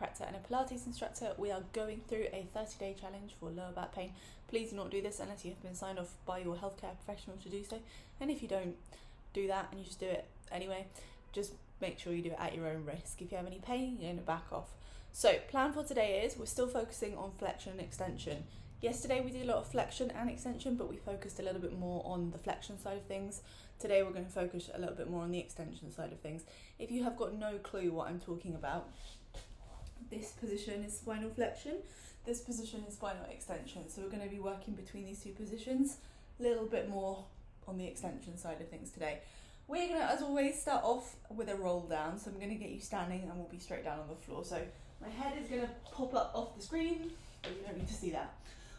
chiropractor and a Pilates instructor. We are going through a 30-day challenge for lower back pain. Please do not do this unless you have been signed off by your healthcare professional to do so. And if you don't do that and you just do it anyway, just make sure you do it at your own risk. If you have any pain, you're going to back off. So plan for today is we're still focusing on flexion and extension. Yesterday we did a lot of flexion and extension, but we focused a little bit more on the flexion side of things. Today we're going to focus a little bit more on the extension side of things. If you have got no clue what I'm talking about, this position is spinal flexion, this position is spinal extension. So we're going to be working between these two positions, a little bit more on the extension side of things today. We're going to, as always, start off with a roll down. So I'm going to get you standing and we'll be straight down on the floor. So my head is going to pop up off the screen, but you don't need to see that.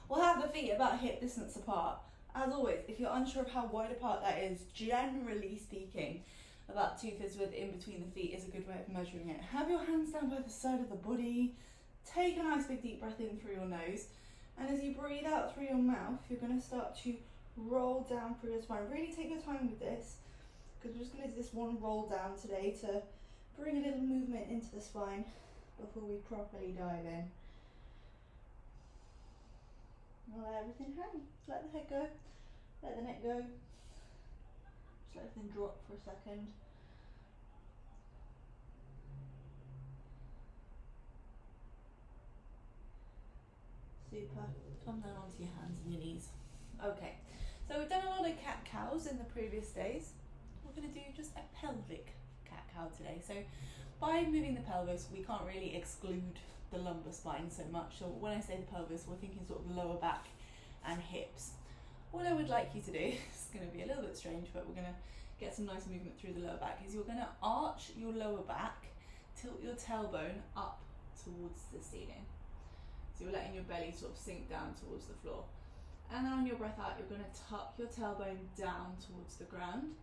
We'll have the feet about hip distance apart. As always, if you're unsure of how wide apart that is, generally speaking, about 2 fist width in between the feet is a good way of measuring it. Have your hands down by the side of the body. Take a nice big deep breath in through your nose. And as you breathe out through your mouth, you're going to start to roll down through your spine. Really take your time with this, because we're just going to do this one roll down today to bring a little movement into the spine before we properly dive in. Let everything hang. Let the head go. Let the neck go. Just let everything drop for a second. Super. Come down onto your hands and your knees. Okay. So we've done a lot of cat-cows in the previous days. We're going to do just a pelvic cat-cow today. So by moving the pelvis, we can't really exclude the lumbar spine so much. So when I say the pelvis, we're thinking sort of lower back and hips. What I would like you to do, it's going to be a little bit strange, but we're going to get some nice movement through the lower back, is you're going to arch your lower back, tilt your tailbone up towards the ceiling. So you're letting your belly sort of sink down towards the floor. And then on your breath out, you're going to tuck your tailbone down towards the ground.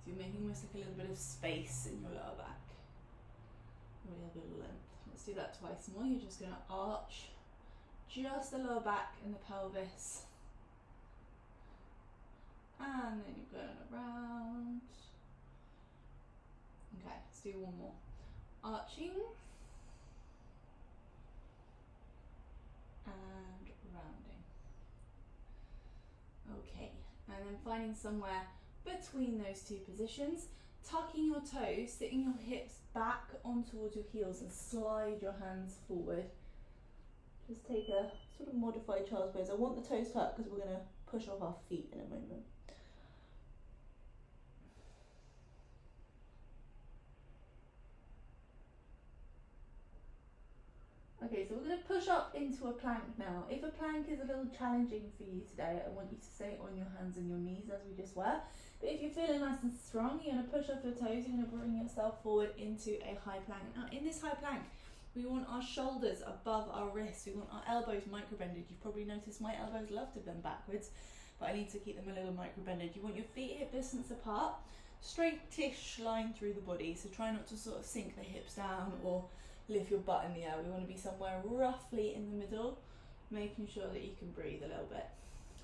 So you're making almost like a little bit of space in your lower back. A little bit of length. Let's do that twice more. You're just going to arch just the lower back and the pelvis. And then you're going around. Okay, let's do one more. Arching. And rounding. Okay, and then finding somewhere between those two positions, tucking your toes, sitting your hips back on towards your heels and slide your hands forward. Just take a sort of modified child's pose. I want the toes tucked because we're going to push off our feet in a moment. Okay, so we're going to push up into a plank now. If a plank is a little challenging for you today, I want you to stay on your hands and your knees as we just were. But if you're feeling nice and strong, you're going to push off your toes, you're going to bring yourself forward into a high plank. Now in this high plank, we want our shoulders above our wrists, we want our elbows micro-bended. You've probably noticed my elbows love to bend backwards, but I need to keep them a little micro-bended. You want your feet hip distance apart, straight-ish line through the body, so try not to sort of sink the hips down or lift your butt in the air. We want to be somewhere roughly in the middle, making sure that you can breathe a little bit,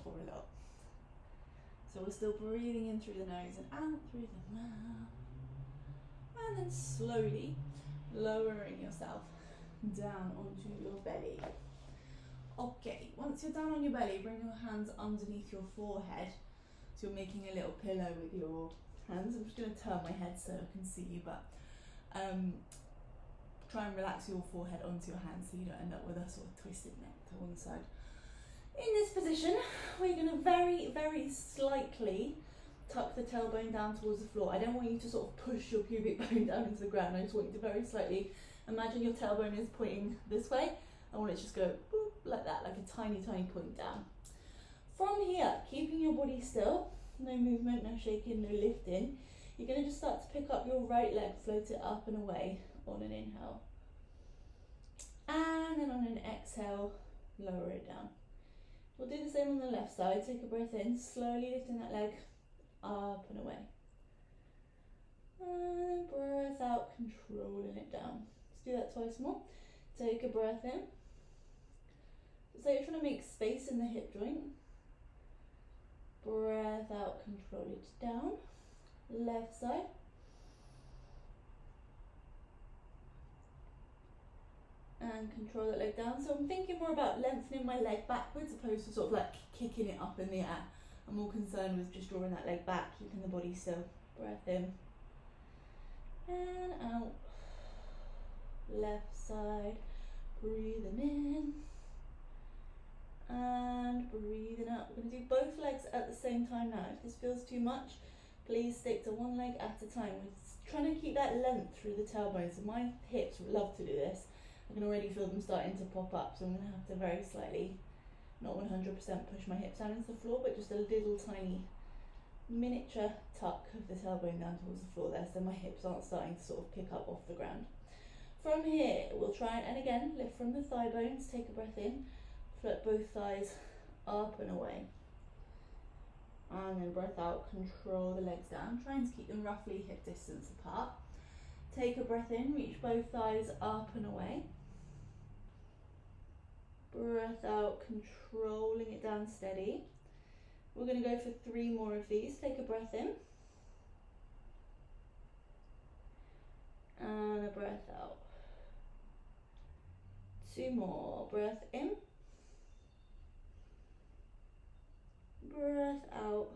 or a lot. So we're still breathing in through the nose and out through the mouth. And then slowly lowering yourself down onto your belly. Okay, once you're down on your belly, bring your hands underneath your forehead. So you're making a little pillow with your hands. I'm just going to turn my head so I can see you, but try and relax your forehead onto your hands so you don't end up with a sort of twisted neck to one side. In this position, we're going to very, very slightly tuck the tailbone down towards the floor. I don't want you to sort of push your pubic bone down into the ground. I just want you to very slightly imagine your tailbone is pointing this way. I want it to just go boop, like that, like a tiny, tiny point down. From here, keeping your body still, no movement, no shaking, no lifting, you're going to just start to pick up your right leg, float it up and away on an inhale. And then on an exhale, lower it down. We'll do the same on the left side. Take a breath in, slowly lifting that leg up and away. And breath out, controlling it down. Let's do that twice more. Take a breath in. So you're trying to make space in the hip joint. Breath out, control it down. Left side. and control that leg down. So I'm thinking more about lengthening my leg backwards opposed to sort of like kicking it up in the air. I'm more concerned with just drawing that leg back, keeping the body still. Breath in and out. Left side, breathing in and breathing out. We're going to do both legs at the same time now. If this feels too much, please stick to one leg at a time. We're trying to keep that length through the tailbone. So my hips would love to do this. I can already feel them starting to pop up, so I'm going to have to very slightly, not 100% push my hips down into the floor, but just a little tiny miniature tuck of the tailbone down towards the floor there, so my hips aren't starting to sort of pick up off the ground. From here, we'll try and again, lift from the thigh bones, take a breath in, float both thighs up and away. And then breath out, control the legs down, trying to keep them roughly hip distance apart. Take a breath in, reach both thighs up and away. Breath out, controlling it down steady. We're going to go for 3 more of these. Take a breath in. And a breath out. 2 more. Breath in. Breath out.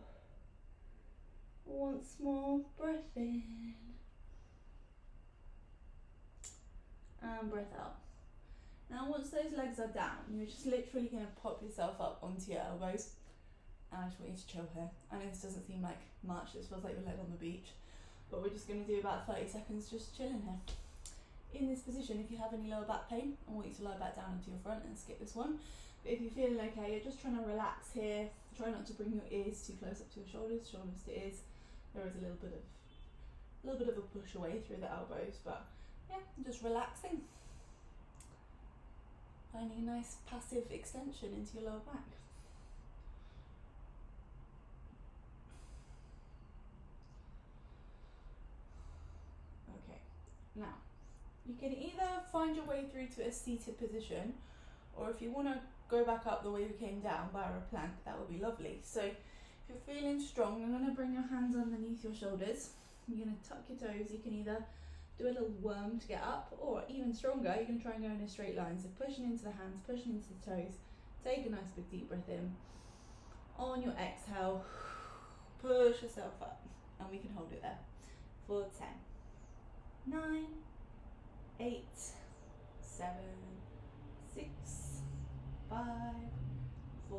Once more. Breath in. And breath out. Now once those legs are down, you're just literally going to pop yourself up onto your elbows. And I just want you to chill here. I know this doesn't seem like much, this feels like you're led on the beach, but we're just going to do about 30 seconds just chilling here. In this position, if you have any lower back pain, I want you to lie back down onto your front and skip this one. But if you're feeling okay, you're just trying to relax here. Try not to bring your ears too close up to your shoulders, shoulders to ears. There is a little bit of a push away through the elbows, but yeah, just relaxing. Finding a nice passive extension into your lower back. Okay, now you can either find your way through to a seated position, or if you want to go back up the way you came down via a plank, that would be lovely. So if you're feeling strong, I'm going to bring your hands underneath your shoulders. You're going to tuck your toes. You can either do a little worm to get up, or even stronger, you can try and go in a straight line. So pushing into the hands, pushing into the toes. Take a nice big deep breath in. On your exhale, push yourself up, and we can hold it there for 10, 9, 8, 7, 6, 5, 4,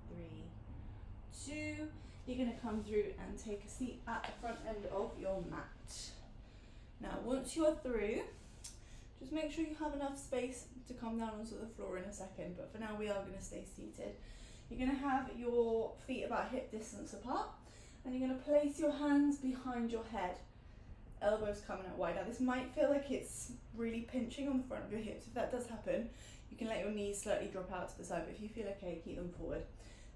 3, 2. You're going to come through and take a seat at the front end of your mat. Now once you are through, just make sure you have enough space to come down onto the floor in a second, but for now we are going to stay seated. You're going to have your feet about hip distance apart, and you're going to place your hands behind your head, elbows coming out wide. Now this might feel like it's really pinching on the front of your hips. If that does happen, you can let your knees slightly drop out to the side, but if you feel okay, keep them forward.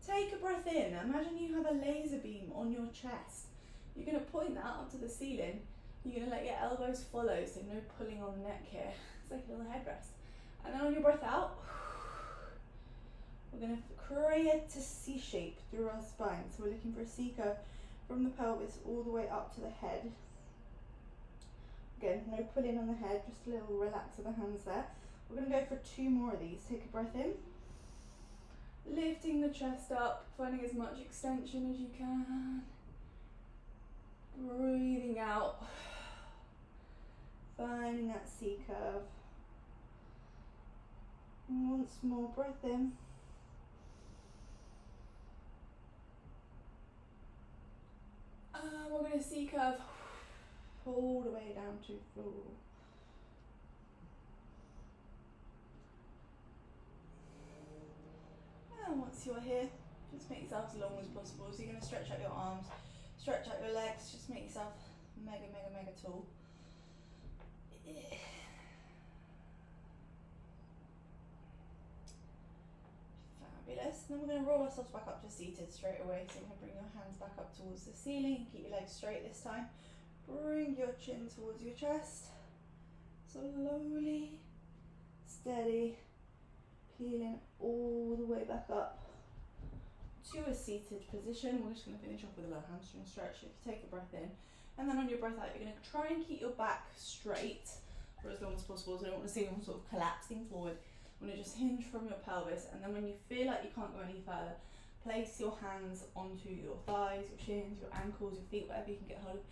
Take a breath in. Imagine you have a laser beam on your chest. You're going to point that up to the ceiling. You're going to let your elbows follow, so no pulling on the neck here. It's like a little headrest. And then on your breath out, we're going to create a C shape through our spine. So we're looking for a C curve from the pelvis all the way up to the head. Again, no pulling on the head, just a little relax of the hands there. We're going to go for 2 more of these. Take a breath in. Lifting the chest up, finding as much extension as you can. Breathing out. Finding that C curve. And once more, breath in. We're going to C curve all the way down to floor. And once you're here, just make yourself as long as possible. So you're going to stretch out your arms, stretch out your legs, just make yourself mega, mega, mega tall. Fabulous. Then we're going to roll ourselves back up to seated straight away. So you're going to bring your hands back up towards the ceiling. Keep your legs straight this time. Bring your chin towards your chest. Slowly, steady, peeling all the way back up to a seated position. We're just going to finish off with a little hamstring stretch. If you take a breath in, and then on your breath out, you're going to try and keep your back straight for as long as possible, so I don't want to see them sort of collapsing forward. I want to just hinge from your pelvis, and then when you feel like you can't go any further, place your hands onto your thighs, your shins, your ankles, your feet, whatever you can get hold of,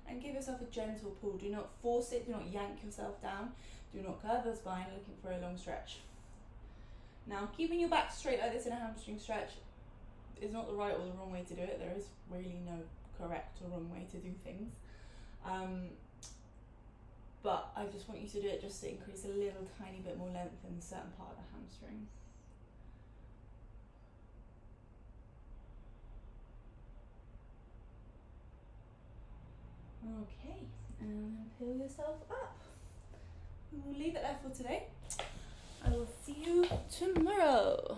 and give yourself a gentle pull. Do not force it, do not yank yourself down, do not curve the spine looking for a long stretch. Now, keeping your back straight like this in a hamstring stretch is not the right or the wrong way to do it. There is really no correct or wrong way to do things. But I just want you to do it just to increase a little tiny bit more length in a certain part of the hamstring. Okay, and pull yourself up. We'll leave it there for today. I will see you tomorrow.